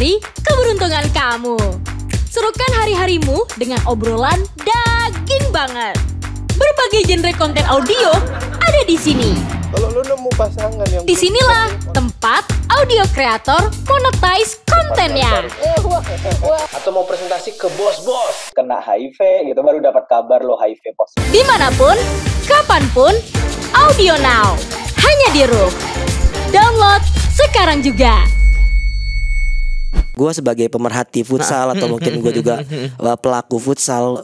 hari keberuntungan kamu. Serukan hari-harimu dengan obrolan daging banget. Berbagai genre konten audio ada di sini. Kalau lu nemu pasangan yang Disinilah tempat audio kreator monetize kontennya. atau mau presentasi ke bos-bos kena HIV gitu baru dapat kabar lo HIV positif. Dimanapun, kapanpun, Audio Now. Hanya di Roof. Download sekarang juga. Gue sebagai pemerhati futsal atau mungkin gue juga pelaku futsal,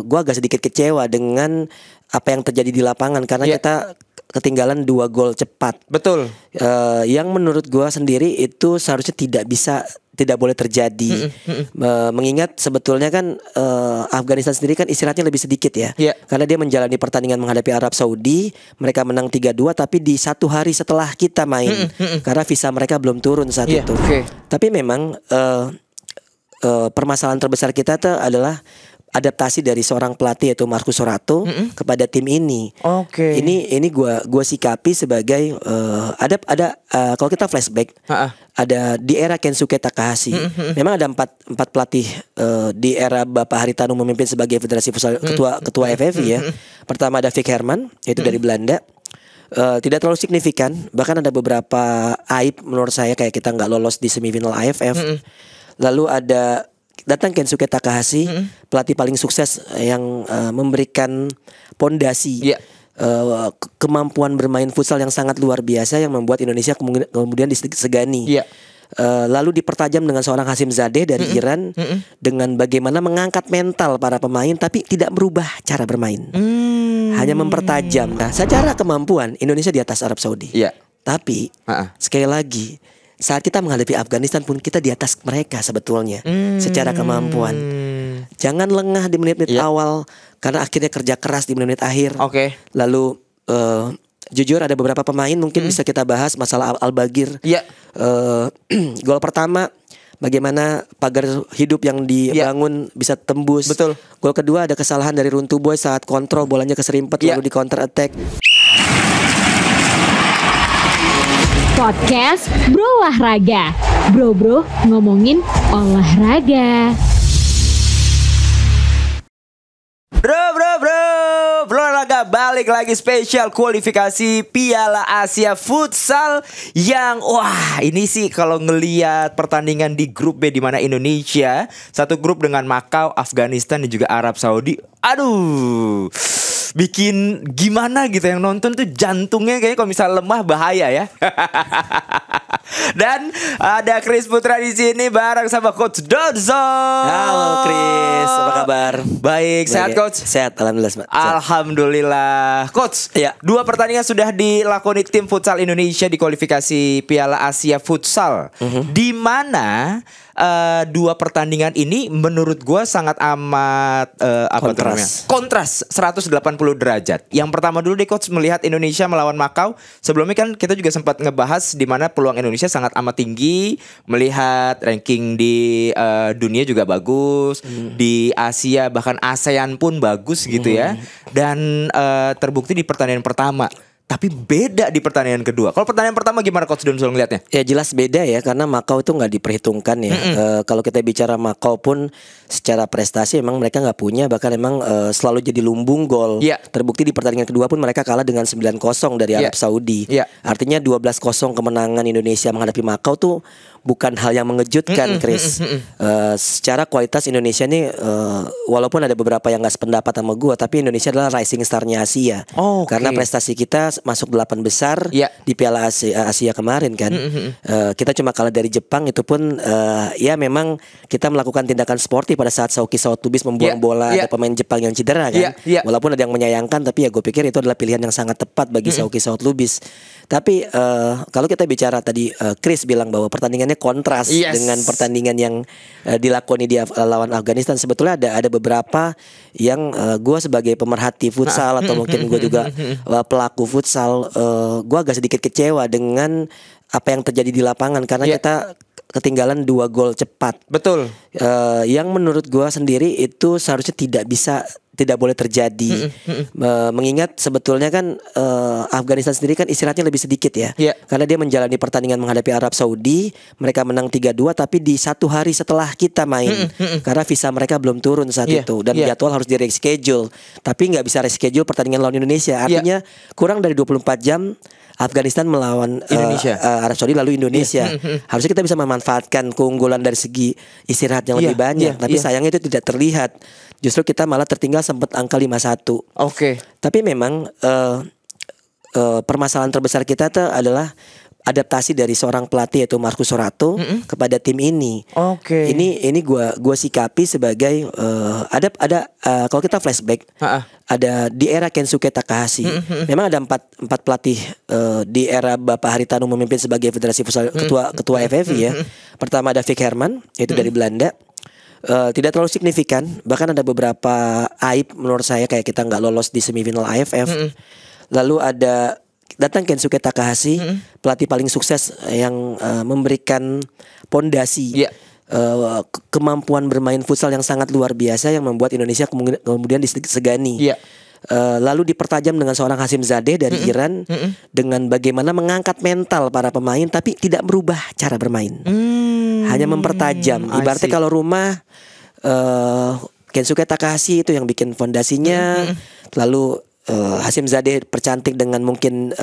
gue agak sedikit kecewa dengan apa yang terjadi di lapangan karena kita ketinggalan 2 gol cepat. Betul. Yang menurut gue sendiri itu seharusnya tidak boleh terjadi. Mengingat sebetulnya kan Afghanistan sendiri kan istirahatnya lebih sedikit ya. Karena dia menjalani pertandingan menghadapi Arab Saudi, mereka menang 3-2 tapi di 1 hari setelah kita main. Karena visa mereka belum turun saat itu. Tapi memang permasalahan terbesar kita tuh adalah adaptasi dari seorang pelatih yaitu Marcus Sorato kepada tim ini. Ini gua sikapi sebagai ada kalau kita flashback ada di era Kensuke Takahashi. Memang ada empat pelatih di era Bapak Haritanu memimpin sebagai Federasi Futsal ketua FFV ya. Pertama ada Vic Herman yaitu dari Belanda. Tidak terlalu signifikan, bahkan ada beberapa aib menurut saya kayak kita nggak lolos di semifinal AFF. Lalu datang Kensuke Takahashi, pelatih paling sukses yang memberikan pondasi kemampuan bermain futsal yang sangat luar biasa yang membuat Indonesia kemudian disegani. Lalu dipertajam dengan seorang Hasim Zadeh dari Iran dengan bagaimana mengangkat mental para pemain tapi tidak merubah cara bermain. Hanya mempertajam. Nah, secara kemampuan Indonesia di atas Arab Saudi. Tapi sekali lagi saat kita menghadapi Afghanistan pun kita di atas mereka sebetulnya secara kemampuan. Jangan lengah di menit-menit awal karena akhirnya kerja keras di menit akhir. Lalu jujur ada beberapa pemain mungkin bisa kita bahas masalah Al-Bagir. Gol pertama bagaimana pagar hidup yang dibangun bisa tembus. Gol kedua ada kesalahan dari Runtu Boy saat kontrol bolanya keserimpet lalu di counter attack. Podcast Bro Olahraga. Bro ngomongin olahraga. Bro olahraga balik lagi spesial kualifikasi Piala Asia Futsal yang ini sih kalau ngelihat pertandingan di grup B di mana Indonesia satu grup dengan Makau, Afghanistan dan juga Arab Saudi. Aduh, bikin gimana gitu yang nonton tuh jantungnya kayaknya kalau misalnya lemah bahaya ya. Dan ada Chris Putra di sini bareng sama Coach Dodson. Halo Chris, apa kabar? Baik, sehat Coach? Sehat, alhamdulillah. Alhamdulillah. Coach, 2 pertandingan sudah dilakoni tim futsal Indonesia di kualifikasi Piala Asia Futsal. Di mana 2 pertandingan ini menurut gue sangat amat kontras 180 derajat. Yang pertama dulu deh Coach, melihat Indonesia melawan Makau. Sebelumnya kan kita juga sempat ngebahas di mana peluang Indonesia sangat amat tinggi, melihat ranking di dunia juga bagus, di Asia bahkan ASEAN pun bagus gitu ya. Dan terbukti di pertandingan pertama. Tapi beda di pertandingan kedua. Kalau pertandingan pertama gimana Coach Donsol ngeliatnya? Ya jelas beda ya karena Makau itu nggak diperhitungkan ya. Kalau kita bicara Makau pun secara prestasi emang mereka nggak punya, bahkan emang selalu jadi lumbung gol. Terbukti di pertandingan kedua pun mereka kalah dengan 9-0 dari Arab Saudi. Artinya 12-0 kemenangan Indonesia menghadapi Makau tuh bukan hal yang mengejutkan, Chris. Secara kualitas Indonesia nih walaupun ada beberapa yang nggak sependapat sama gue, tapi Indonesia adalah rising star-nya Asia. Karena prestasi kita masuk 8 besar di Piala Asia kemarin kan. Kita cuma kalah dari Jepang, itu pun ya memang kita melakukan tindakan sportif pada saat Saoki Saotubis membuang bola ada pemain Jepang yang cedera kan. Walaupun ada yang menyayangkan, tapi ya gue pikir itu adalah pilihan yang sangat tepat bagi Saoki Saotubis. Tapi kalau kita bicara tadi Chris bilang bahwa pertandingannya kontras dengan pertandingan yang dilakoni di lawan Afghanistan. Sebetulnya ada beberapa yang gue sebagai pemerhati futsal atau mungkin gue juga pelaku futsal, gue agak sedikit kecewa dengan apa yang terjadi di lapangan karena kita ketinggalan 2 gol cepat. Betul. Yang menurut gue sendiri itu seharusnya tidak boleh terjadi. Mengingat sebetulnya kan Afghanistan sendiri kan istirahatnya lebih sedikit ya. Karena dia menjalani pertandingan menghadapi Arab Saudi, mereka menang 3-2 tapi di satu hari setelah kita main. Karena visa mereka belum turun saat itu dan jadwal harus di reschedule. Tapi nggak bisa reschedule pertandingan lawan Indonesia. Artinya kurang dari 24 jam Afghanistan melawan Arab Saudi lalu Indonesia. Harusnya kita bisa memanfaatkan keunggulan dari segi istirahat yang lebih banyak. Tapi sayangnya itu tidak terlihat. Justru kita malah tertinggal sempat angka 5-1. Tapi memang permasalahan terbesar kita tuh adalah adaptasi dari seorang pelatih yaitu Marcus Sorato kepada tim ini. Ini gua sikapi sebagai kalau kita flashback ada di era Kensuke Takahashi. Memang ada empat pelatih di era Bapak Haritanu memimpin sebagai Federasi Futsal ketua FFV ya. Pertama ada Vic Herman yaitu dari Belanda. Tidak terlalu signifikan, bahkan ada beberapa aib menurut saya kayak kita nggak lolos di semifinal AFF. Lalu ada datang Kensuke Takahashi, pelatih paling sukses yang memberikan pondasi kemampuan bermain futsal yang sangat luar biasa yang membuat Indonesia kemudian disegani. Lalu dipertajam dengan seorang Hasim Zadeh dari Iran dengan bagaimana mengangkat mental para pemain tapi tidak merubah cara bermain. Hanya mempertajam. Ibaratnya kalau rumah Kensuke Takahashi itu yang bikin fondasinya. Lalu Hasim Zadeh percantik dengan mungkin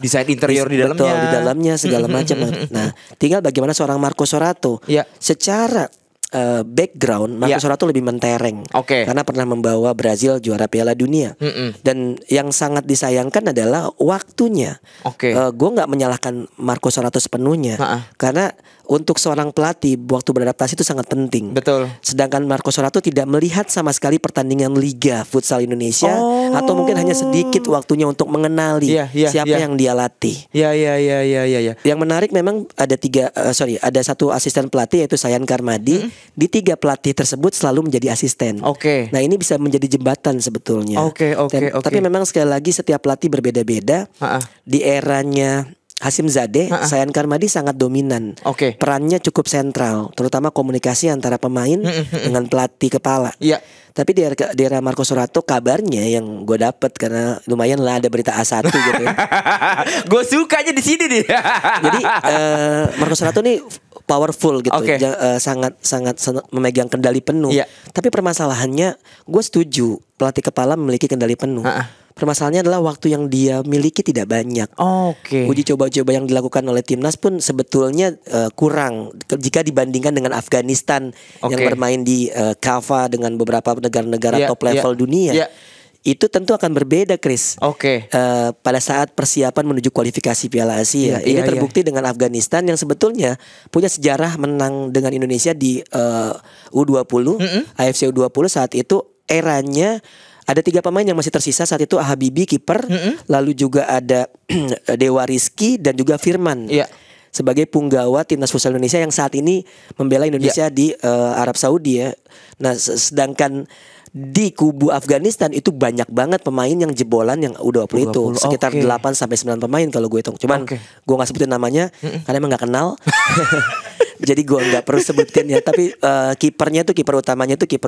desain interior di dalamnya. Betul, di dalamnya segala macam. Nah, tinggal bagaimana seorang Marcus Sorato secara background Marcus Sorato lebih mentereng karena pernah membawa Brazil juara Piala Dunia. Dan yang sangat disayangkan adalah waktunya. Gue nggak menyalahkan Marcus Sorato sepenuhnya karena untuk seorang pelatih waktu beradaptasi itu sangat penting. Sedangkan Marcus Sorato tidak melihat sama sekali pertandingan Liga Futsal Indonesia atau mungkin hanya sedikit waktunya untuk mengenali siapa yang dia latih. Yang menarik memang ada satu asisten pelatih yaitu Sayan Karmadi. Di 3 pelatih tersebut selalu menjadi asisten. Nah ini bisa menjadi jembatan sebetulnya. Tapi memang sekali lagi setiap pelatih berbeda-beda. Di eranya Hasim Zadeh, Sayan Karmadi sangat dominan. Perannya cukup sentral, terutama komunikasi antara pemain dengan pelatih kepala. Tapi di era Marcus Sorato kabarnya yang gue dapet karena lumayan lah ada berita A1 gitu. Gue sukanya di sini nih. Jadi Marcus Sorato nih powerful gitu, sangat memegang kendali penuh. Tapi permasalahannya, gue setuju pelatih kepala memiliki kendali penuh. Permasalahannya adalah waktu yang dia miliki tidak banyak. Uji coba-coba yang dilakukan oleh timnas pun sebetulnya kurang jika dibandingkan dengan Afghanistan yang bermain di KAFA dengan beberapa negara-negara top level dunia. Itu tentu akan berbeda, Chris. Pada saat persiapan menuju kualifikasi Piala Asia. Ini terbukti dengan Afghanistan yang sebetulnya punya sejarah menang dengan Indonesia di U20, AFC U20 saat itu eranya. Ada 3 pemain yang masih tersisa saat itu, Habibie kiper, lalu juga ada Dewa Rizky dan juga Firman sebagai punggawa timnas futsal Indonesia yang saat ini membela Indonesia di Arab Saudi ya. Nah, sedangkan di kubu Afghanistan itu banyak banget pemain yang jebolan yang U20 itu sekitar 8-9 pemain kalau gue hitung. Cuman gue gak sebutin namanya karena emang gak kenal. Jadi gue nggak perlu sebutin ya. Tapi kipernya tuh kiper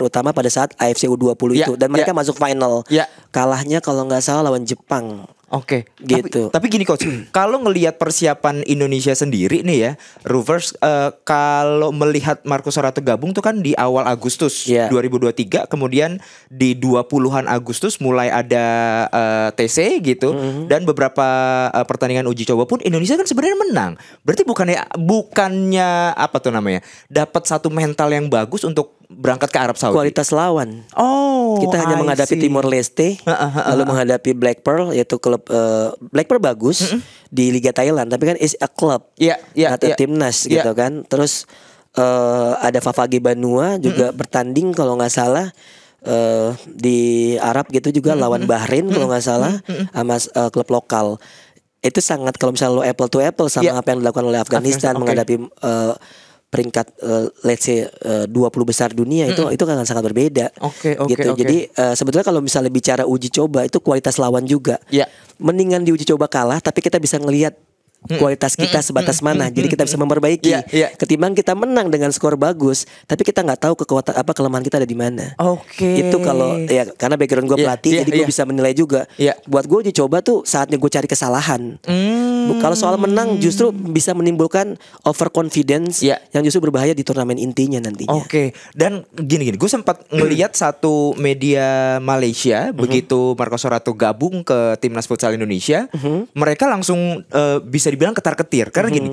utama pada saat AFC U20 itu. Dan mereka masuk final. Kalahnya kalau nggak salah lawan Jepang. Gitu. Tapi gini coach, kalau ngelihat persiapan Indonesia sendiri nih ya, Rovers kalau melihat Marcus Sorato gabung tuh kan di awal Agustus 2023, kemudian di 20-an Agustus mulai ada TC gitu, dan beberapa pertandingan uji coba pun Indonesia kan sebenarnya menang. Berarti bukannya apa tuh namanya, dapat satu mental yang bagus untuk berangkat ke Arab Saudi. Kualitas lawan. Kita hanya menghadapi Timor Leste, lalu menghadapi Black Pearl, yaitu klub Black Pearl bagus di Liga Thailand, tapi kan is a club atau timnas gitu kan. Terus ada Fafage Banua juga bertanding kalau nggak salah di Arab gitu juga lawan Bahrain kalau nggak salah sama klub lokal. Itu sangat kalau misalnya lo apple to apple sama apa yang dilakukan oleh Afghanistan menghadapi peringkat let's say 20 besar dunia itu kan sangat berbeda. Gitu. Jadi sebetulnya kalau misalnya bicara uji coba itu kualitas lawan juga. Mendingan di uji coba kalah tapi kita bisa ngelihat kualitas kita sebatas mana. Jadi kita bisa memperbaiki. Ketimbang kita menang dengan skor bagus, tapi kita nggak tahu kekuatan kelemahan kita ada di mana. Itu kalau ya karena background gue pelatih, jadi gue bisa menilai juga. Buat gue dicoba tuh saatnya gue cari kesalahan. Kalau soal menang justru bisa menimbulkan overconfidence yang justru berbahaya di turnamen intinya nantinya. Dan gini, gue sempat ngelihat satu media Malaysia begitu Marco Sorato gabung ke Timnas Futsal Indonesia, mereka langsung bisa dibilang ketar-ketir karena gini.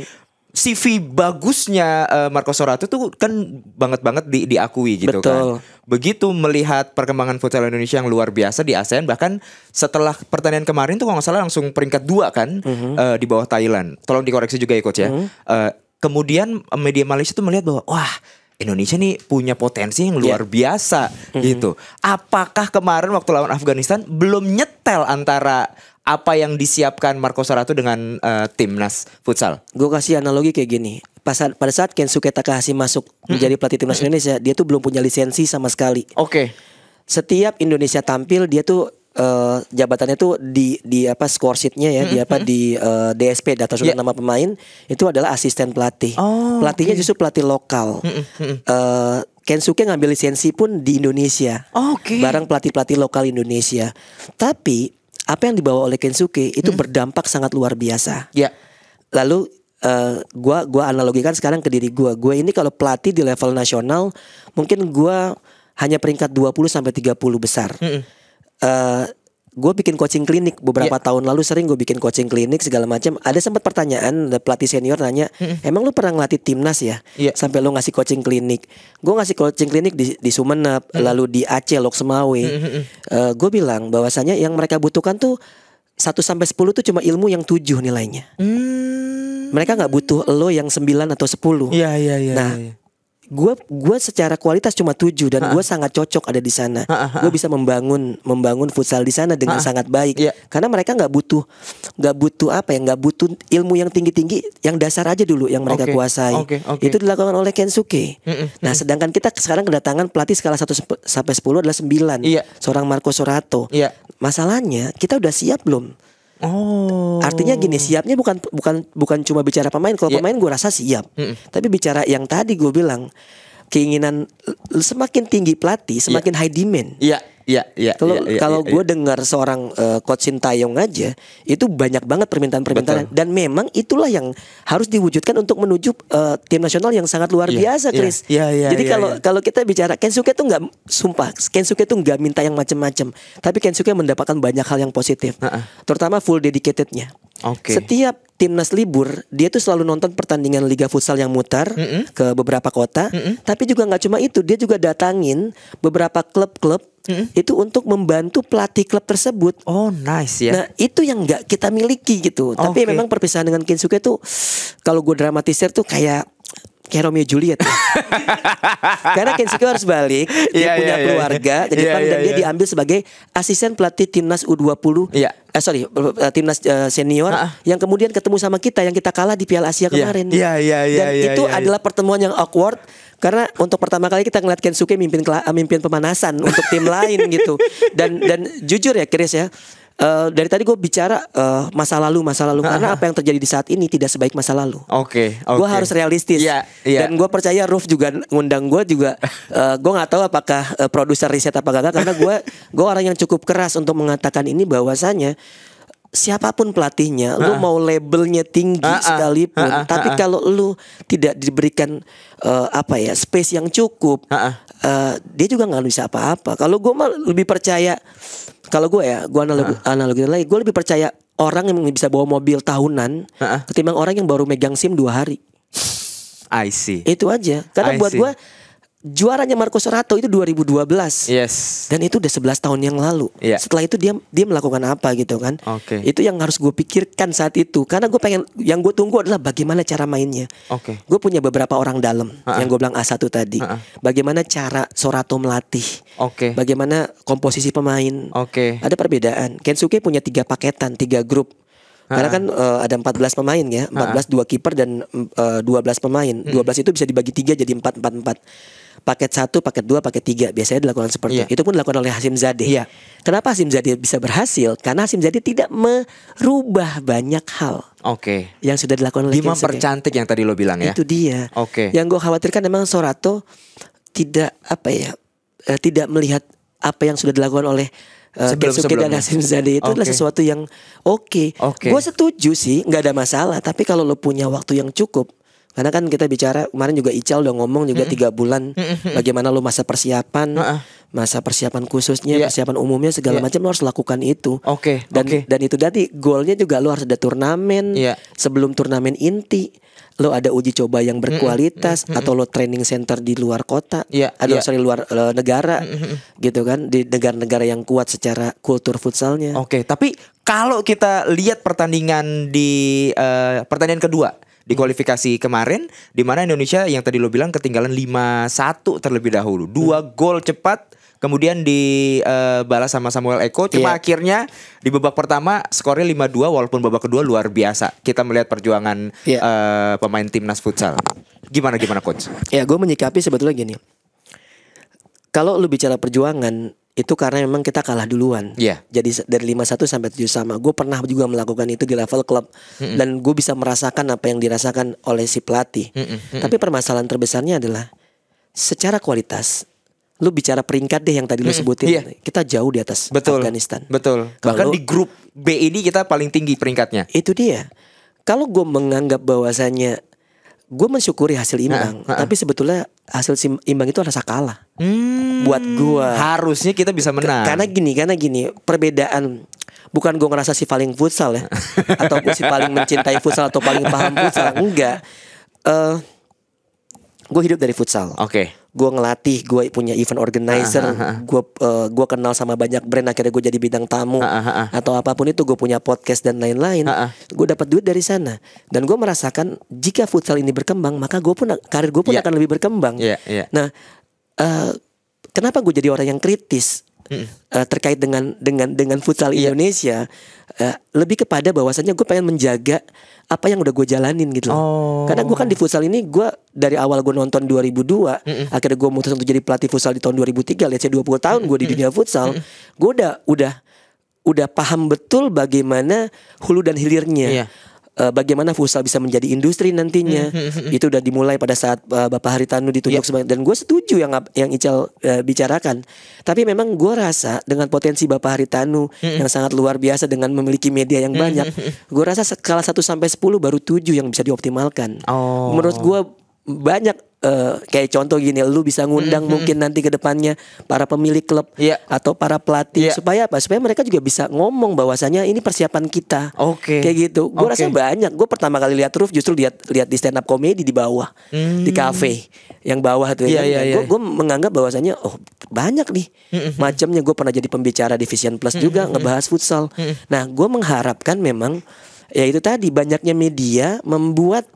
CV bagusnya Marco Sorato tuh kan banget diakui gitu. kan. Begitu melihat perkembangan futsal Indonesia yang luar biasa di ASEAN, bahkan setelah pertandingan kemarin tuh kalau nggak salah langsung peringkat 2 kan di bawah Thailand. Tolong dikoreksi juga ya coach ya. Kemudian media Malaysia tuh melihat bahwa wah, Indonesia nih punya potensi yang luar biasa gitu. Apakah kemarin waktu lawan Afghanistan belum nyetel antara apa yang disiapkan Marco Sorato dengan timnas futsal? Gue kasih analogi kayak gini. Pada saat Kensuke Takahashi masuk menjadi pelatih timnas Indonesia, dia tuh belum punya lisensi sama sekali. Setiap Indonesia tampil, dia tuh jabatannya tuh di apa score sheet-nya ya, di DSP data surat nama pemain itu adalah asisten pelatih. Pelatihnya justru pelatih lokal. Kensuke ngambil lisensi pun di Indonesia. Bareng pelatih-pelatih lokal Indonesia. Tapi apa yang dibawa oleh Kensuke itu berdampak sangat luar biasa. Lalu gua analogikan sekarang ke diri gua. Gue ini kalau pelatih di level nasional mungkin gua hanya peringkat 20 sampai 30 besar. Gue bikin coaching klinik beberapa tahun lalu, sering gue bikin coaching klinik segala macam. Ada sempat pertanyaan, ada pelatih senior nanya, emang lu pernah ngelatih timnas ya? Sampai lu ngasih coaching klinik. Gue ngasih coaching klinik di Sumenep, lalu di Aceh, Lok Semawe. Gue bilang bahwasanya yang mereka butuhkan tuh 1 sampai 10 tuh cuma ilmu yang 7 nilainya. Mereka nggak butuh lo yang 9 atau 10. Nah, gue secara kualitas cuma 7 dan gue sangat cocok ada di sana. Gue bisa membangun futsal di sana dengan sangat baik. Karena mereka nggak butuh apa ya, nggak butuh ilmu yang tinggi, yang dasar aja dulu yang mereka kuasai. Itu dilakukan oleh Kensuke. Nah, sedangkan kita sekarang kedatangan pelatih skala 1 sampai 10 adalah 9. Seorang Marco Sorato. Masalahnya kita udah siap belum? Artinya gini, siapnya bukan cuma bicara pemain. Kalau pemain gue rasa siap, tapi bicara yang tadi gue bilang, keinginan semakin tinggi pelatih semakin high demand. Kalau gue dengar seorang Coach Sintayong aja, itu banyak banget permintaan-permintaan. Dan memang itulah yang harus diwujudkan untuk menuju tim nasional yang sangat luar biasa, Chris. Jadi kalau kita bicara Kensuke tuh nggak, sumpah Kensuke tuh nggak minta yang macam-macam, tapi Kensuke mendapatkan banyak hal yang positif, terutama full dedicatednya. Setiap timnas libur, dia tuh selalu nonton pertandingan Liga Futsal yang mutar ke beberapa kota. Tapi juga nggak cuma itu, dia juga datangin beberapa klub-klub itu untuk membantu pelatih klub tersebut. Nice ya. Nah, itu yang nggak kita miliki gitu. Tapi memang perpisahan dengan Kensuke tuh, kalau gue dramatisir tuh kayak Romeo Juliet ya. Karena Kensuke harus balik, dia punya keluarga di depan, dan dia diambil sebagai asisten pelatih timnas U20. Timnas senior yang kemudian ketemu sama kita yang kita kalah di Piala Asia kemarin. Dan itu adalah pertemuan yang awkward. Karena untuk pertama kali kita ngeliat Kensuke mimpin pemanasan untuk tim lain gitu. Dan jujur ya Chris ya, dari tadi gue bicara masa lalu karena apa yang terjadi di saat ini tidak sebaik masa lalu. Gue harus realistis. Dan gue percaya Ruf juga ngundang gue juga. Gue nggak tahu apakah produser riset apa gak, karena gue orang yang cukup keras untuk mengatakan ini, bahwasanya siapapun pelatihnya, lu mau labelnya tinggi sekalipun, tapi kalau lu tidak diberikan space yang cukup, dia juga nggak bisa apa-apa. Kalau gue mah lebih percaya, kalau gue analogi lagi, gue lebih percaya orang yang bisa bawa mobil tahunan ketimbang orang yang baru megang SIM 2 hari. I see. Itu aja. Karena buat gue, juaranya Marco Sorato itu 2012. Dan itu udah 11 tahun yang lalu. Setelah itu dia melakukan apa gitu kan. Itu yang harus gue pikirkan saat itu. Karena gue pengen, yang gue tunggu adalah bagaimana cara mainnya. Gue punya beberapa orang dalam yang gue bilang A1 tadi. Bagaimana cara Sorato melatih. Bagaimana komposisi pemain. Ada perbedaan. Kensuke punya 3 paketan, 3 grup. Karena kan ada 14 pemain ya, 14 2 kiper dan 12 pemain. 12 itu bisa dibagi 3 jadi 4-4-4. Paket 1, paket 2, paket 3 biasanya dilakukan seperti itu. Itu pun dilakukan oleh Hasim Zadeh. Kenapa Hasim Zadeh bisa berhasil? Karena Hasim Zadeh tidak merubah banyak hal. Yang sudah dilakukan oleh 5 percantik yang tadi lo bilang ya. Itu dia. Yang gue khawatirkan memang Sorato tidak tidak melihat apa yang sudah dilakukan oleh Kensuke dan Hasim Zadeh itu adalah sesuatu yang Gue setuju sih, nggak ada masalah. Tapi kalau lo punya waktu yang cukup, karena kan kita bicara kemarin juga Ical udah ngomong juga 3 bulan bagaimana lo masa persiapan, masa persiapan khususnya, persiapan umumnya segala macam lo harus lakukan itu. Dan itu tadi goalnya juga lo harus ada turnamen. Sebelum turnamen inti lo ada uji coba yang berkualitas atau lo training center di luar kota, luar negara, gitu kan, di negara-negara yang kuat secara kultur futsalnya. Tapi kalau kita lihat pertandingan di pertandingan kedua di kualifikasi kemarin, di mana Indonesia yang tadi lo bilang ketinggalan 5-1 terlebih dahulu, 2 gol cepat kemudian dibalas sama Samuel Eko. Cuma akhirnya di babak pertama skornya 5-2, walaupun babak kedua luar biasa. Kita melihat perjuangan pemain timnas futsal. Gimana coach? Ya, gue menyikapi sebetulnya gini. Kalau lu bicara perjuangan, itu karena memang kita kalah duluan. Jadi dari 5-1 sampai 7-sama. Gue pernah juga melakukan itu di level klub. Dan gue bisa merasakan apa yang dirasakan oleh si pelatih. Tapi permasalahan terbesarnya adalah secara kualitas, lu bicara peringkat deh yang tadi lu sebutin, kita jauh di atas Afghanistan. Bahkan di grup B ini kita paling tinggi peringkatnya. Itu dia. Kalau gue menganggap bahwasannya gue mensyukuri hasil imbang, tapi sebetulnya hasil imbang itu rasa kalah. Buat gue harusnya kita bisa menang. Karena gini, perbedaan bukan gue ngerasa si paling futsal ya, ataupun si paling mencintai futsal atau paling paham futsal, enggak. Gue hidup dari futsal. Gue ngelatih, gue punya event organizer, gue kenal sama banyak brand, akhirnya gue jadi bintang tamu atau apapun itu, gue punya podcast dan lain-lain. Gue dapat duit dari sana, dan gue merasakan jika futsal ini berkembang, maka karir gue pun akan lebih berkembang. Nah, kenapa gue jadi orang yang kritis terkait dengan futsal Indonesia? Lebih kepada bahwasannya gue pengen menjaga apa yang udah gue jalanin gitu loh. Karena gue kan di futsal ini, gue dari awal gue nonton 2002, akhirnya gue memutuskan untuk jadi pelatih futsal di tahun 2003. Lihat saya 20 tahun gue di dunia futsal. Gue udah paham betul bagaimana hulu dan hilirnya. Bagaimana futsal bisa menjadi industri nantinya. Itu udah dimulai pada saat Bapak Haritanu ditunjuk sebagai, dan gue setuju yang Ical bicarakan. Tapi memang gue rasa dengan potensi Bapak Haritanu yang sangat luar biasa dengan memiliki media yang banyak, gue rasa skala 1 sampai 10 baru 7 yang bisa dioptimalkan. Menurut gue banyak kayak contoh gini, lu bisa ngundang mungkin nanti ke depannya para pemilik klub atau para pelatih supaya apa? Supaya mereka juga bisa ngomong bahwasanya ini persiapan kita. Kayak gitu. Gue rasa banyak. Gue pertama kali lihat Roof justru lihat di stand up comedy di bawah, di cafe yang bawah tuh. Gue menganggap bahwasanya banyak nih macamnya. Gue pernah jadi pembicara di Vision Plus juga ngebahas futsal. Nah, gue mengharapkan memang ya itu tadi, banyaknya media membuat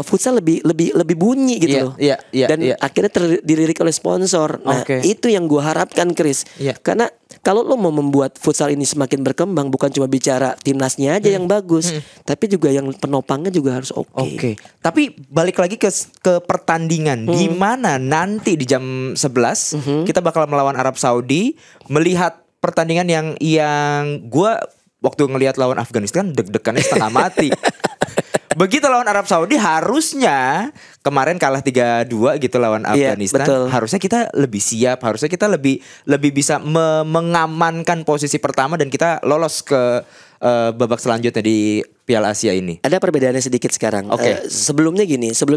futsal lebih bunyi gitu loh. Dan akhirnya dilirik oleh sponsor. Nah, itu yang gue harapkan, Chris. Karena kalau lo mau membuat futsal ini semakin berkembang, bukan cuma bicara timnasnya aja yang bagus, tapi juga yang penopangnya juga harus oke. Tapi balik lagi ke pertandingan, di mana nanti di jam 11 kita bakal melawan Arab Saudi. Melihat pertandingan yang gue waktu ngelihat lawan Afghanistan deg-degannya setengah mati. Begitu lawan Arab Saudi, harusnya kemarin kalah 3-2 gitu lawan Afghanistan. Harusnya kita lebih siap, harusnya kita lebih bisa mengamankan posisi pertama dan kita lolos ke babak selanjutnya di Piala Asia ini. Ada perbedaannya sedikit sekarang. Sebelumnya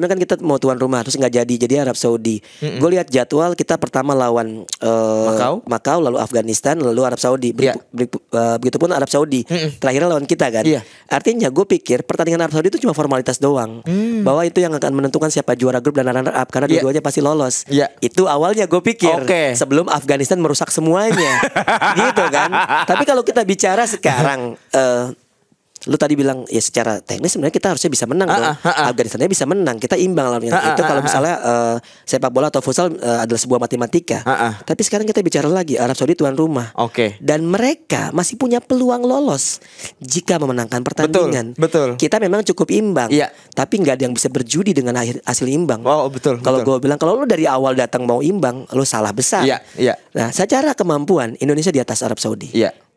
kan kita mau tuan rumah, terus nggak jadi Arab Saudi. Gue lihat jadwal, kita pertama lawan Makau, lalu Afghanistan, lalu Arab Saudi. Begitupun Arab Saudi terakhirnya lawan kita kan. Artinya gue pikir pertandingan Arab Saudi itu cuma formalitas doang, bahwa itu yang akan menentukan siapa juara grup dan runner up, karena dua-duanya pasti lolos. Itu awalnya gue pikir sebelum Afghanistan merusak semuanya. Gitu kan. Tapi kalau kita bicara sekarang, Lu tadi bilang ya secara teknis sebenarnya kita harusnya bisa menang dong. Afghanistannya bisa menang, kita imbang lawannya. Itu kalau misalnya sepak bola atau futsal adalah sebuah matematika. Tapi sekarang kita bicara lagi Arab Saudi tuan rumah. Dan mereka masih punya peluang lolos jika memenangkan pertandingan. Betul. Kita memang cukup imbang. Tapi nggak ada yang bisa berjudi dengan hasil imbang. Betul. Kalau gue bilang kalau lu dari awal datang mau imbang, lu salah besar. Nah, secara kemampuan Indonesia di atas Arab Saudi.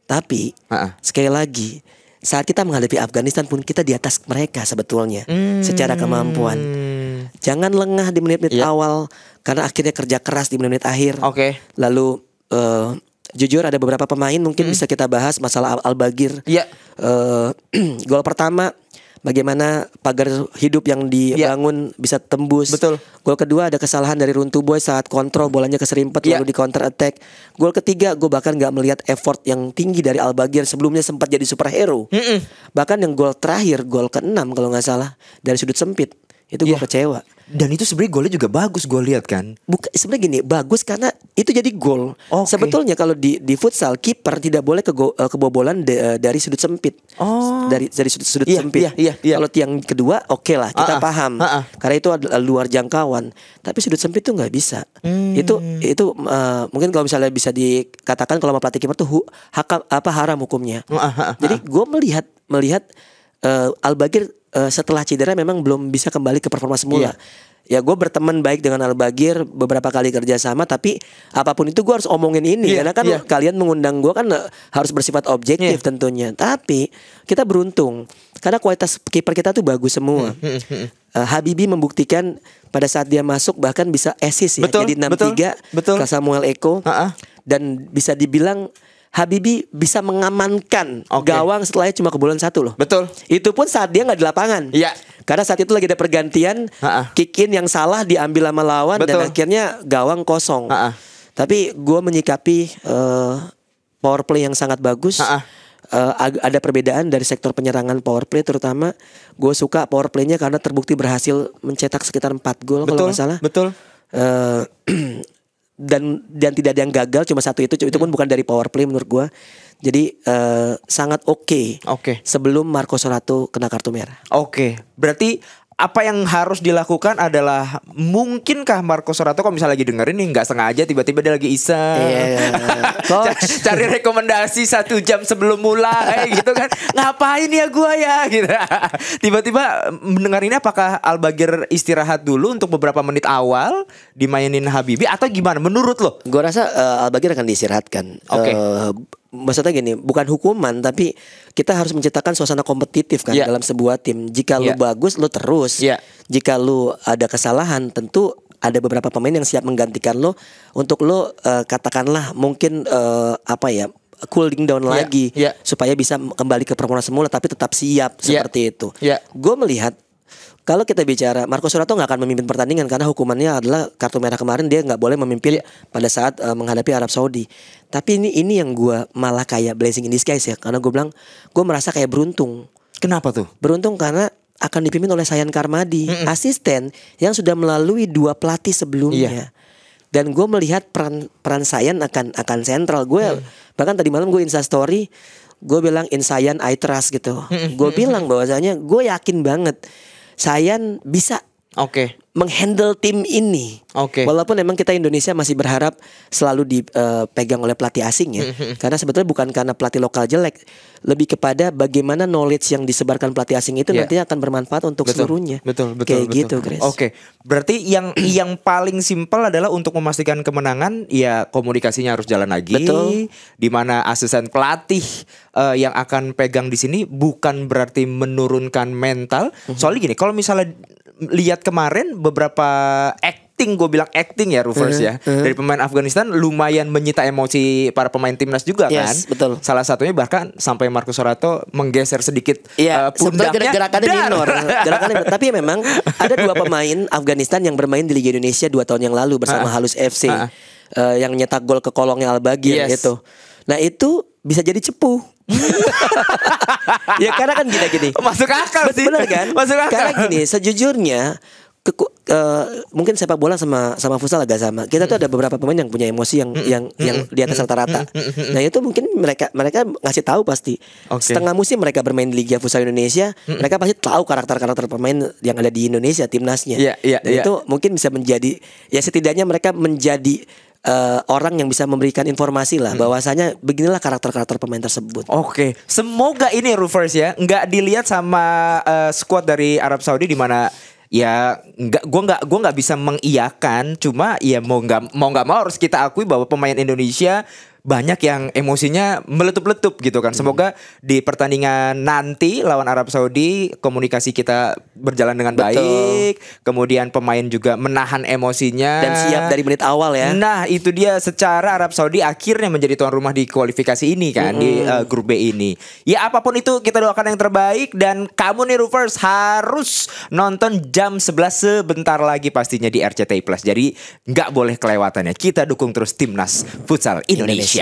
Tapi sekali lagi saat kita menghadapi Afghanistan pun kita di atas mereka sebetulnya secara kemampuan. Jangan lengah di menit-menit awal karena akhirnya kerja keras di menit-menit akhir. Lalu jujur ada beberapa pemain mungkin bisa kita bahas masalah Al-Bagir. Gol pertama bagaimana pagar hidup yang dibangun bisa tembus. Gol kedua ada kesalahan dari Runtu Boy saat kontrol bolanya keserimpet lalu di counter attack. Gol ketiga gue bahkan gak melihat effort yang tinggi dari Al-Bagir, sebelumnya sempat jadi superhero. Bahkan yang gol terakhir, gol ke-6 kalau gak salah, dari sudut sempit, itu gue kecewa. Dan itu sebenarnya golnya juga bagus gue lihat kan. Bukan sebenarnya gini, bagus karena itu jadi gol. Sebetulnya kalau di futsal kiper tidak boleh kebobolan dari sudut sempit. Dari sudut sempit. Kalau tiang kedua lah kita paham. Karena itu adalah luar jangkauan. Tapi sudut sempit tuh nggak bisa. Itu mungkin kalau misalnya bisa dikatakan kalau mau pelatih kiper tuh haram hukumnya. Jadi gue melihat Al-Bagir setelah cedera memang belum bisa kembali ke performa semula. Ya gue berteman baik dengan Al-Bagir, beberapa kali kerja sama, tapi apapun itu gue harus omongin ini karena kan kalian mengundang gue kan harus bersifat objektif tentunya. Tapi kita beruntung karena kualitas kiper kita tuh bagus semua. Habibie membuktikan pada saat dia masuk bahkan bisa assist jadi 6-3 ke Samuel Eko. Dan bisa dibilang Habibie bisa mengamankan gawang setelahnya cuma kebobolan 1 loh. Itu pun saat dia gak di lapangan. Karena saat itu lagi ada pergantian, kick in yang salah diambil sama lawan dan akhirnya gawang kosong. Tapi gue menyikapi power play yang sangat bagus. Ada perbedaan dari sektor penyerangan power play, terutama gue suka power playnya karena terbukti berhasil mencetak sekitar 4 gol kalau gak salah. Dan tidak ada yang gagal, cuma 1 itu pun bukan dari power play menurut gue. Jadi sangat oke. Sebelum Marco Sorato kena kartu merah. Berarti apa yang harus dilakukan adalah, mungkinkah Marco Sorato kalau misalnya lagi dengerin nih nggak sengaja tiba-tiba dia lagi iseng cari rekomendasi 1 jam sebelum mulai gitu kan, ngapain ya gua ya gitu. Tiba-tiba mendengar ini, apakah Al-Bagir istirahat dulu untuk beberapa menit awal dimainin Habibie atau gimana menurut lo? Gue rasa Al-Bagir akan diistirahatkan. Maksudnya gini, bukan hukuman, tapi kita harus menciptakan suasana kompetitif kan dalam sebuah tim. Jika lu bagus, lu terus. Jika lu ada kesalahan, tentu ada beberapa pemain yang siap menggantikan lo untuk lo katakanlah mungkin cooling down lagi supaya bisa kembali ke performa semula tapi tetap siap seperti itu. Gue melihat kalau kita bicara Marco Sorato nggak akan memimpin pertandingan karena hukumannya adalah kartu merah kemarin, dia nggak boleh memimpin pada saat menghadapi Arab Saudi. Tapi ini yang gue malah kayak blessing in disguise ya, karena gue bilang gue merasa kayak beruntung. Kenapa tuh? Beruntung karena akan dipimpin oleh Sayan Karmadi, asisten yang sudah melalui 2 pelatih sebelumnya. Dan gue melihat peran Sayan akan sentral. Gue bahkan tadi malam gue Insta story, gue bilang in Sayan I trust gitu. Gue bilang bahwasanya gue yakin banget Sayan bisa menghandle tim ini. Walaupun memang kita Indonesia masih berharap selalu dipegang oleh pelatih asing ya. Karena sebetulnya bukan karena pelatih lokal jelek, lebih kepada bagaimana knowledge yang disebarkan pelatih asing itu nantinya akan bermanfaat untuk seluruhnya. Kayak gitu, Chris. Berarti yang paling simpel adalah untuk memastikan kemenangan ya komunikasinya harus jalan lagi. Di mana asisten pelatih yang akan pegang di sini bukan berarti menurunkan mental. Soalnya gini, kalau misalnya lihat kemarin beberapa gue bilang acting ya Rufers ya dari pemain Afghanistan lumayan menyita emosi para pemain timnas juga kan. Salah satunya bahkan sampai Marco Sorato menggeser sedikit pundaknya. Gerakannya minor. Tapi memang ada 2 pemain Afghanistan yang bermain di Liga Indonesia 2 tahun yang lalu bersama Halus FC yang nyetak gol ke kolongnya Al-Bagir gitu. Nah itu bisa jadi cepu. Ya karena kan gini. Masuk akal sih. Bener kan? Masuk akal. Karena gini, sejujurnya mungkin sepak bola sama futsal agak sama. Kita tuh ada beberapa pemain yang punya emosi yang di atas rata-rata. Nah itu mungkin mereka ngasih tahu pasti. Setengah musim mereka bermain di Liga Futsal Indonesia, mereka pasti tahu karakter pemain yang ada di Indonesia timnasnya. Dan itu mungkin bisa menjadi, ya setidaknya mereka menjadi orang yang bisa memberikan informasi lah bahwasanya beginilah karakter pemain tersebut. Semoga ini Roofers ya nggak dilihat sama squad dari Arab Saudi di mana ya gua nggak bisa mengiyakan, cuma ya mau nggak mau harus kita akui bahwa pemain Indonesia banyak yang emosinya meletup-letup gitu kan. Semoga di pertandingan nanti lawan Arab Saudi komunikasi kita berjalan dengan baik. Kemudian pemain juga menahan emosinya dan siap dari menit awal ya. Nah itu dia, secara Arab Saudi akhirnya menjadi tuan rumah di kualifikasi ini kan, di grup B ini. Ya apapun itu kita doakan yang terbaik. Dan kamu nih Roofers harus nonton jam 11 sebentar lagi pastinya di RCTI Plus. Jadi gak boleh kelewatannya. Kita dukung terus timnas futsal Indonesia.